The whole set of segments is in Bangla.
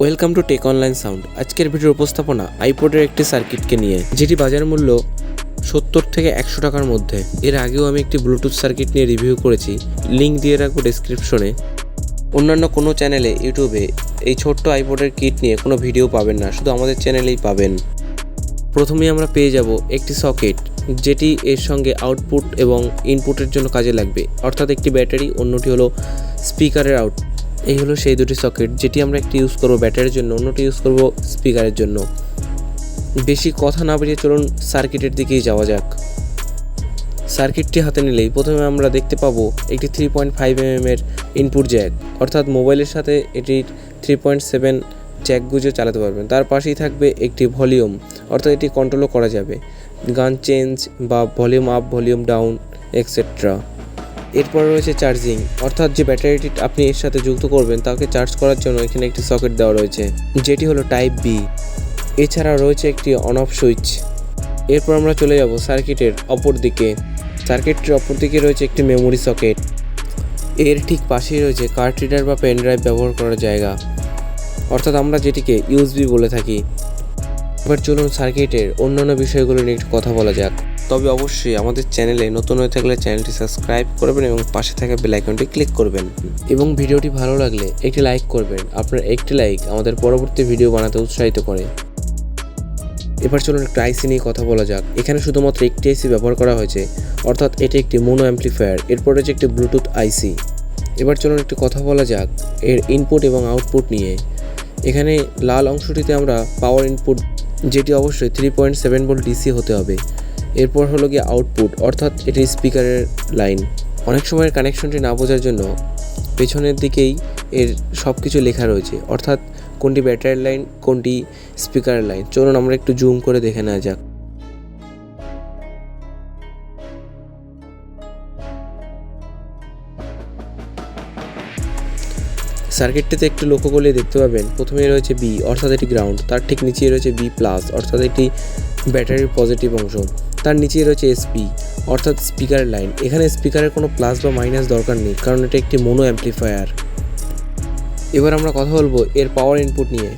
Welcome to tech online sound. আজকের ভিডিওর উপস্থাপনা আইপডের একটি সার্কিটকে নিয়ে, যেটি বাজার মূল্য 70 থেকে 100 টাকার মধ্যে। এর আগেও আমি একটি ব্লুটুথ সার্কিট নিয়ে রিভিউ করেছি, লিঙ্ক দিয়ে রাখবো ডেসক্রিপশনে। অন্যান্য কোনো চ্যানেলে ইউটিউবে এই ছোট্ট আইপডের কিট নিয়ে কোনো ভিডিও পাবেন না, শুধু আমাদের চ্যানেলেই পাবেন। প্রথমেই আমরা পেয়ে যাব একটি সকেট, যেটি এর সঙ্গে আউটপুট এবং ইনপুটের জন্য কাজে লাগবে, অর্থাৎ একটি ব্যাটারি, অন্যটি হলো স্পিকারের আউট। এই হলো সেই দুটি সকেট, যেটি আমরা একটি ইউজ করব ব্যাটারির জন্য, অন্যটি ইউজ করব স্পিকারের জন্য। বেশি কথা না বেরিয়ে চলুন সার্কিটের দিকেই যাওয়া যাক। সার্কিটটি হাতে নিলেই প্রথমে আমরা দেখতে পাবো একটি 3.5 mm এর ইনপুট জ্যাক, অর্থাৎ মোবাইলের সাথে এটির 3.7 জ্যাক গুঁজে চালাতে পারবেন। তার পাশেই থাকবে একটি ভলিউম, অর্থাৎ এটি কন্ট্রোলও করা যাবে, গান চেঞ্জ বা volume up, volume down etcetera. এরপর রয়েছে চার্জিং, অর্থাৎ যে ব্যাটারিটি আপনি এর সাথে যুক্ত করবেন তাকে চার্জ করার জন্য এখানে একটি সকেট দেওয়া রয়েছে, যেটি হলো টাইপ বি। এছাড়া রয়েছে একটি অন অফ সুইচ। এরপর আমরা চলে যাব সার্কিটের অপর দিকে। সার্কিটটির অপর দিকে রয়েছে একটি মেমোরি সকেট। এর ঠিক পাশেই রয়েছে কার্ড রিডার বা পেন ড্রাইভ ব্যবহার করার জায়গা, অর্থাৎ আমরা যেটিকে ইউএসবি বলে থাকি। এবার চলুন সার্কিটের অন্যান্য বিষয়গুলো নিয়ে একটু কথা বলা যাক। তবে অবশ্যই আমাদের চ্যানেলে নতুন হয়ে থাকলে চ্যানেলটি সাবস্ক্রাইব করবেন এবং পাশে থাকা বেল আইকনটি ক্লিক করবেন, এবং ভিডিওটি ভালো লাগলে একটি লাইক করবেন। আপনার একটি লাইক আমাদের পরবর্তী ভিডিও বানাতে উৎসাহিত করে। এবার চলুন একটু আইসি নিয়ে কথা বলা যাক। এখানে শুধুমাত্র একটি আইসি ব্যবহার করা হয়েছে, অর্থাৎ এটি একটি মোনো অ্যাম্পলিফায়ার। এরপর রয়েছে একটি ব্লুটুথ আইসি। এবার চলুন একটু কথা বলা যাক এর ইনপুট এবং আউটপুট নিয়ে। এখানে লাল অংশটিতে আমরা পাওয়ার ইনপুট, যেটি অবশ্যই 3.7 ভোল্ট ডিসি হতে হবে। এরপর হলো গিয়ে আউটপুট, অর্থাৎ এটি স্পিকারের লাইন। অনেক সময় কানেকশনটি না বোঝার জন্য পেছনের দিকেই এর সব কিছু লেখা রয়েছে, অর্থাৎ কোনটি ব্যাটারির লাইন, কোনটি স্পিকারের লাইন। চলুন আমরা একটু জুম করে দেখে নেওয়া যাক। সার্কিটটিতে একটু লক্ষ্য করলে দেখতে পাবেন প্রথমেই রয়েছে বি, অর্থাৎ এটি গ্রাউন্ড। তার ঠিক নিচেই রয়েছে বি প্লাস, অর্থাৎ এটি ব্যাটারির পজিটিভ অংশ। তার নিচেই রয়েছে এসপি, অর্থাৎ স্পিকারের লাইন। এখানে স্পিকারের কোনো প্লাস বা মাইনাস দরকার নেই, কারণ এটা একটি মোনো অ্যাম্পলিফায়ার। এবার আমরা কথা বলবো এর পাওয়ার ইনপুট নিয়ে।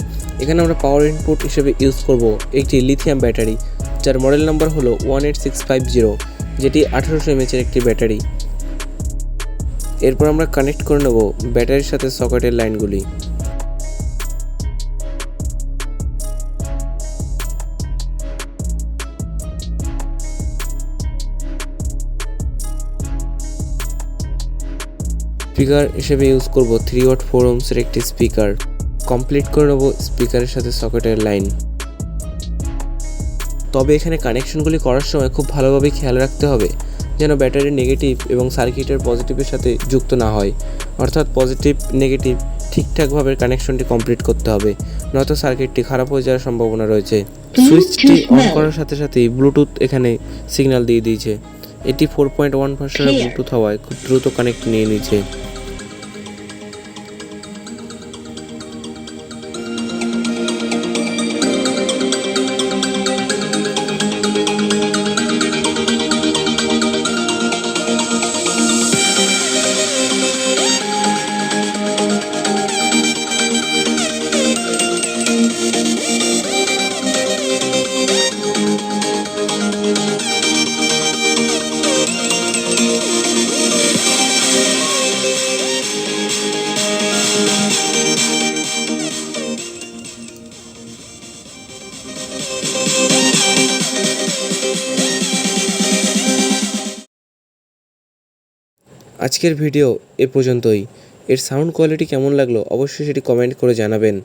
এখানে আমরা পাওয়ার ইনপুট হিসেবে ইউজ করব একটি লিথিয়াম ব্যাটারি, যার মডেল নাম্বার হলো 18650, যেটি 1800 mAh একটি ব্যাটারি। এরপর আমরা কানেক্ট করে নেব ব্যাটারির সাথে সকেটের লাইনগুলি। স্পিকার হিসেবে ইউজ করব 3 ওয়াট 4 ohms একটি স্পিকার। কমপ্লিট করে নেব স্পিকারের সাথে সকেটের লাইন। তবে এখানে কানেকশনগুলি করার সময় খুব ভালোভাবে খেয়াল রাখতে হবে যেন ব্যাটারির নেগেটিভ এবং সার্কিটের পজিটিভের সাথে যুক্ত না হয়, অর্থাৎ পজিটিভ নেগেটিভ ঠিকঠাকভাবে কানেকশনটি কমপ্লিট করতে হবে, নয়তো সার্কিটটি খারাপ হয়ে যাওয়ার সম্ভাবনা রয়েছে। সুইচটি অন করার সাথে সাথেই ব্লুটুথ এখানে সিগন্যাল দিয়ে দিয়েছে। এটি 4.1 ভার্সনের ব্লুটুথ হওয়ায় খুব দ্রুত কানেক্ট নিয়ে নিয়েছে। আজকের ভিডিও এ পর্যন্তই। এর সাউন্ড কোয়ালিটি কেমন লাগলো অবশ্যই সেটি কমেন্ট করে জানাবেন।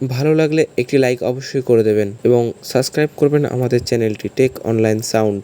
ভালো লাগলে একটি লাইক অবশ্যই করে দেবেন এবং সাবস্ক্রাইব করবেন আমাদের চ্যানেলটি টেক অনলাইন সাউন্ড।